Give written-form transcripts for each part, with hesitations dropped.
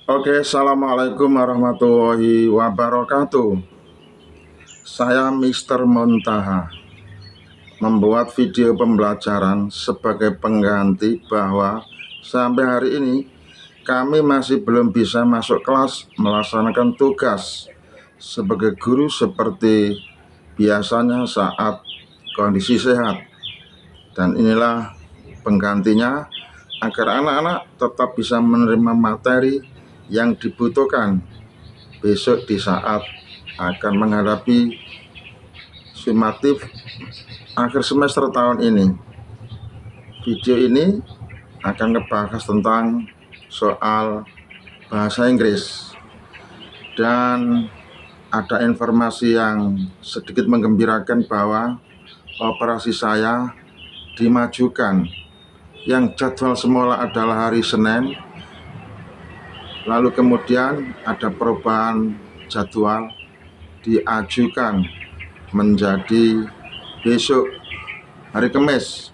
Oke, assalamualaikum warahmatullahi wabarakatuh. Saya Mister Montaha membuat video pembelajaran sebagai pengganti bahwa sampai hari ini kami masih belum bisa masuk kelas melaksanakan tugas sebagai guru seperti biasanya saat kondisi sehat. Dan inilah penggantinya agar anak-anak tetap bisa menerima materi yang dibutuhkan besok di saat akan menghadapi sumatif akhir semester tahun ini. Video ini akan membahas tentang soal bahasa Inggris, dan ada informasi yang sedikit menggembirakan bahwa operasi saya dimajukan. Yang jadwal semula adalah hari Senin, lalu kemudian ada perubahan jadwal, diajukan menjadi besok hari Kamis.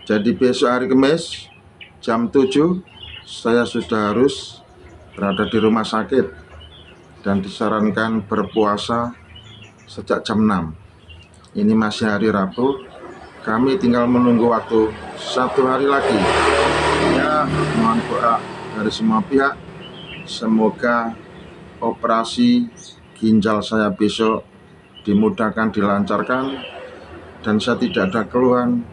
Jadi besok hari Kamis jam 7 saya sudah harus berada di rumah sakit dan disarankan berpuasa sejak jam 6. Ini masih hari Rabu, kami tinggal menunggu waktu 1 hari lagi. Ya, mohon doa dari semua pihak, semoga operasi ginjal saya besok dimudahkan, dilancarkan, dan saya tidak ada keluhan,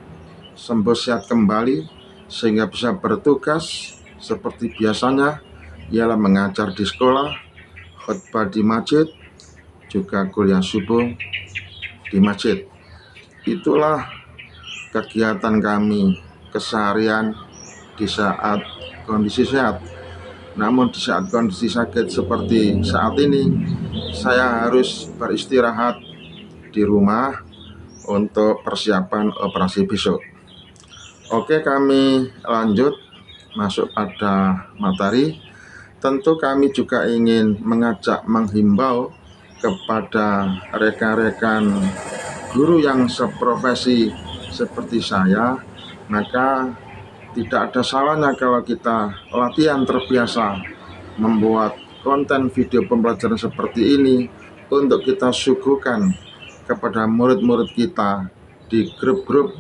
sembuh sehat kembali, sehingga bisa bertugas seperti biasanya, ialah mengajar di sekolah, khutbah di masjid, juga kuliah subuh di masjid. Itulah kegiatan kami keseharian di saat kondisi sehat. Namun di saat kondisi sakit seperti saat ini, saya harus beristirahat di rumah untuk persiapan operasi besok. Oke, kami lanjut masuk pada materi. Tentu kami juga ingin menghimbau kepada rekan-rekan guru yang seprofesi seperti saya, maka tidak ada salahnya kalau kita latihan terbiasa membuat konten video pembelajaran seperti ini untuk kita suguhkan kepada murid-murid kita di grup-grup,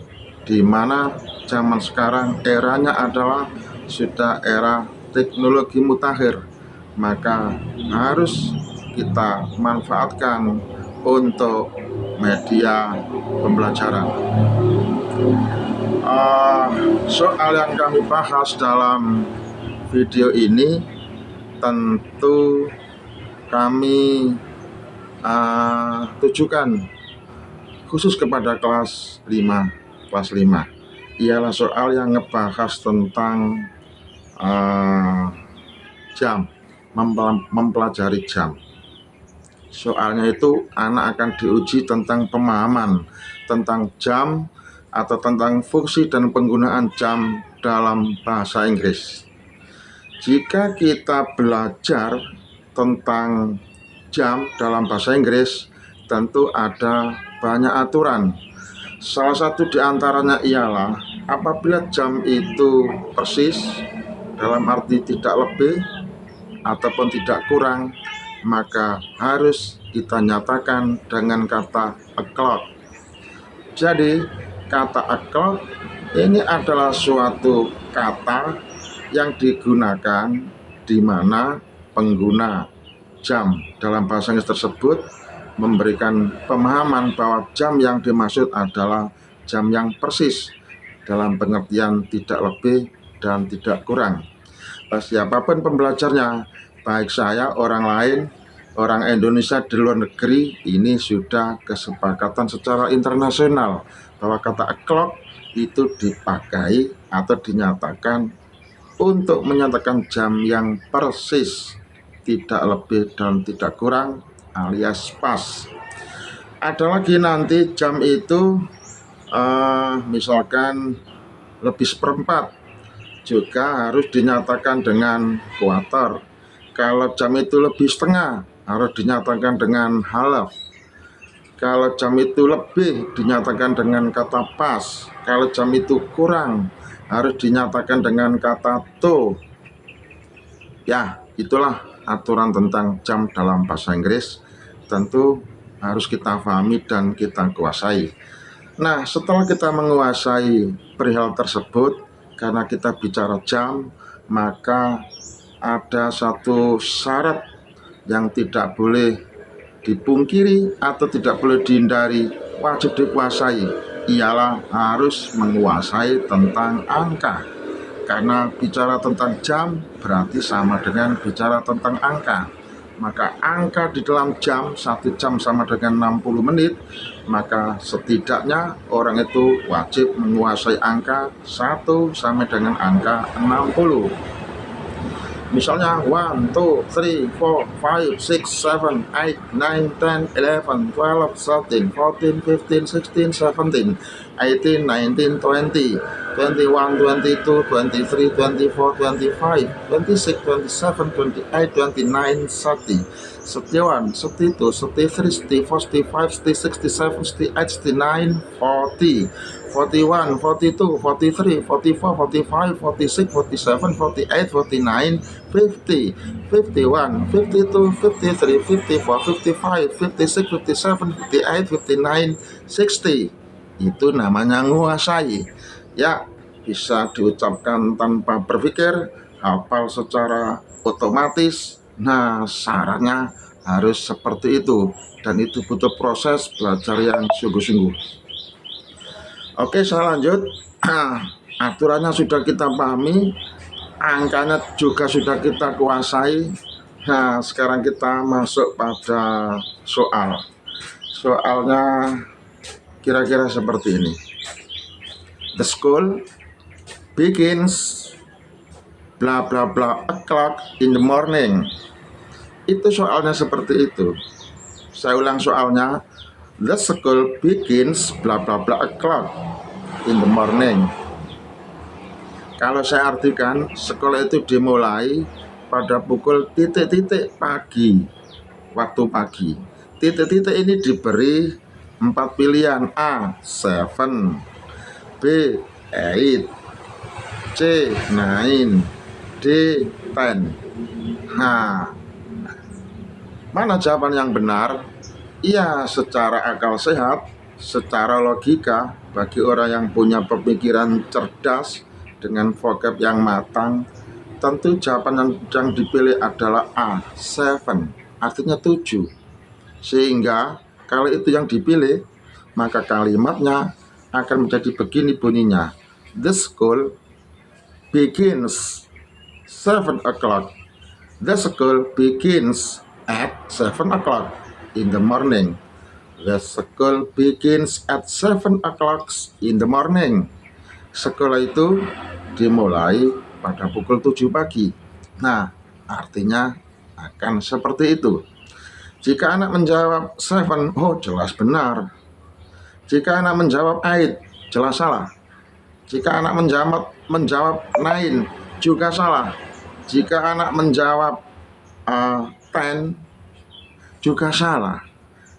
di mana zaman sekarang eranya adalah sudah era teknologi mutakhir, maka harus kita manfaatkan untuk media pembelajaran. Soal yang kami bahas dalam video ini tentu kami tujukan khusus kepada kelas 5. Ialah soal yang ngebahas tentang jam, mempelajari jam. Soalnya itu anak akan diuji tentang pemahaman tentang jam atau tentang fungsi dan penggunaan jam dalam bahasa Inggris. Jika kita belajar tentang jam dalam bahasa Inggris, tentu ada banyak aturan. Salah satu di antaranya ialah apabila jam itu persis, dalam arti tidak lebih ataupun tidak kurang, maka harus kita nyatakan dengan kata o'clock. Jadi kata o'clock ini adalah suatu kata yang digunakan di mana pengguna jam dalam bahasa Inggris tersebut memberikan pemahaman bahwa jam yang dimaksud adalah jam yang persis, dalam pengertian tidak lebih dan tidak kurang. Siapapun pembelajarnya, baik saya, orang lain, orang Indonesia di luar negeri, ini sudah kesepakatan secara internasional bahwa kata o'clock itu dipakai atau dinyatakan untuk menyatakan jam yang persis, tidak lebih dan tidak kurang, alias pas. Ada lagi nanti jam itu misalkan lebih seperempat, juga harus dinyatakan dengan kuarter. Kalau jam itu lebih setengah, harus dinyatakan dengan half. Kalau jam itu lebih, dinyatakan dengan kata pas. Kalau jam itu kurang, harus dinyatakan dengan kata to. Ya, itulah aturan tentang jam dalam bahasa Inggris. Tentu harus kita pahami dan kita kuasai. Nah, setelah kita menguasai perihal tersebut, karena kita bicara jam, maka ada satu syarat yang tidak boleh dipungkiri atau tidak boleh dihindari, wajib dikuasai, ialah harus menguasai tentang angka. Karena bicara tentang jam berarti sama dengan bicara tentang angka. Maka angka di dalam jam, 1 jam sama dengan 60 menit, maka setidaknya orang itu wajib menguasai angka 1 sampai dengan angka 60. Misalnya 1, 2, 3, 4, 5, 6, 7, 8, 9, 10, 11, 12, 13, 14, 15, 16, 17, 18, 19, 20, 21, 22, 23, 24, 25, 26, 27, 28, 29, 30, 31, 32, 33, 34, 35, 36, 37, 38, 39, 40, 41, 42, 43, 44, 45, 46, 47, 48, 49, 50, 51, 52, 53, 54, 55, 56, 57, 58, 59, 60. Itu namanya nguasai. Ya, bisa diucapkan tanpa berpikir, hafal secara otomatis. Nah, syaratnya harus seperti itu, dan itu butuh proses belajar yang sungguh-sungguh. Oke, saya lanjut. Aturannya sudah kita pahami, angkanya juga sudah kita kuasai. Nah, sekarang kita masuk pada soal. Soalnya kira-kira seperti ini. The school begins bla bla bla o'clock in the morning. Itu soalnya seperti itu. Saya ulang soalnya. The school begins bla bla bla o'clock in the morning. Kalau saya artikan, sekolah itu dimulai pada pukul titik-titik pagi, waktu pagi. Titik-titik ini diberi 4 pilihan: A. 7, B. 8, C. 9, D. 10. Nah, mana jawaban yang benar? Iya, secara akal sehat, secara logika, bagi orang yang punya pemikiran cerdas dengan vocab yang matang, tentu jawaban yang dipilih adalah A, 7, artinya 7. Sehingga kalau itu yang dipilih, maka kalimatnya akan menjadi begini bunyinya: The school begins 7 o'clock. The school begins at 7 o'clock in the morning. The school begins at 7 o'clock in the morning. Sekolah itu dimulai pada pukul 7 pagi. Nah, artinya akan seperti itu. Jika anak menjawab 7, oh jelas benar. Jika anak menjawab 8, jelas salah. Jika anak menjawab 9, juga salah. Jika anak menjawab 10, juga salah.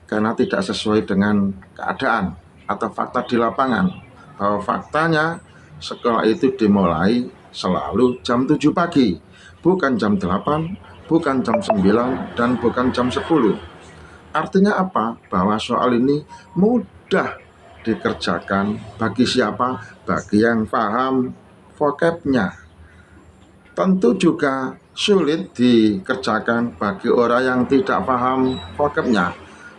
Karena tidak sesuai dengan keadaan atau fakta di lapangan. Bahwa faktanya sekolah itu dimulai selalu jam 7 pagi, bukan jam 8, bukan jam 9, dan bukan jam 10. Artinya apa? Bahwa soal ini mudah dikerjakan bagi siapa? Bagi yang paham vocabnya. Tentu juga sulit dikerjakan bagi orang yang tidak paham vocabnya.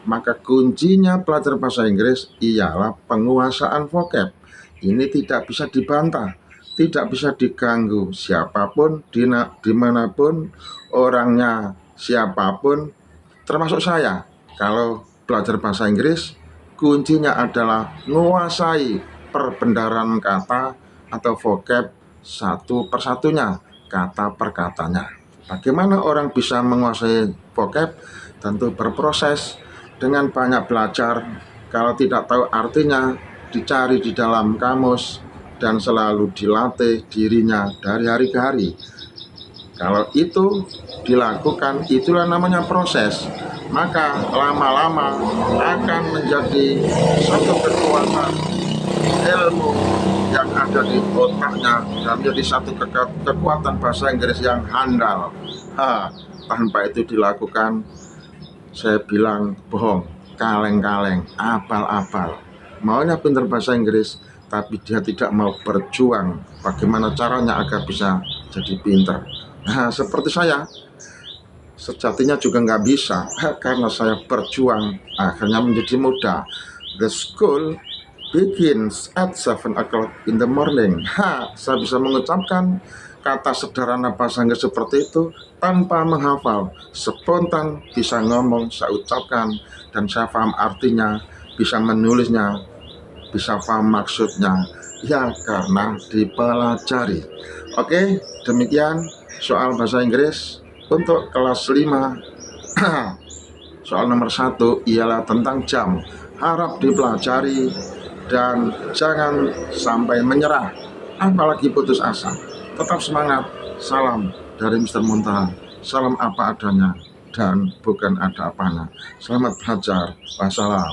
Maka kuncinya belajar bahasa Inggris ialah penguasaan vocab. Ini tidak bisa dibantah, tidak bisa diganggu. Siapapun, dimanapun, orangnya siapapun, termasuk saya. Kalau belajar bahasa Inggris, kuncinya adalah menguasai perbendaharaan kata atau vocab satu persatunya, kata per katanya. Bagaimana orang bisa menguasai vocab? Tentu berproses dengan banyak belajar. Kalau tidak tahu artinya, dicari di dalam kamus dan selalu dilatih dirinya dari hari ke hari. Kalau itu dilakukan, itulah namanya proses. Maka lama-lama akan menjadi satu kekuatan ilmu yang ada di otaknya dan menjadi satu kekuatan bahasa Inggris yang handal. Tanpa itu dilakukan, saya bilang bohong, kaleng-kaleng, abal-abal. Maunya pintar bahasa Inggris, tapi dia tidak mau berjuang bagaimana caranya agar bisa jadi pintar. Nah, seperti saya, sejatinya juga nggak bisa, karena saya berjuang akhirnya menjadi muda. The school begins at 7 o'clock in the morning. Saya bisa mengucapkan kata sederhana bahasa Inggris seperti itu tanpa menghafal, spontan bisa ngomong, saya ucapkan, dan saya paham artinya, bisa menulisnya, bisa paham maksudnya, ya karena dipelajari. Oke, demikian soal bahasa Inggris untuk kelas 5. Soal nomor 1 ialah tentang jam. Harap dipelajari dan jangan sampai menyerah, apalagi putus asa. Tetap semangat. Salam dari Mr. Muntaha. Salam apa adanya dan bukan ada apanya. Selamat belajar. Wassalam.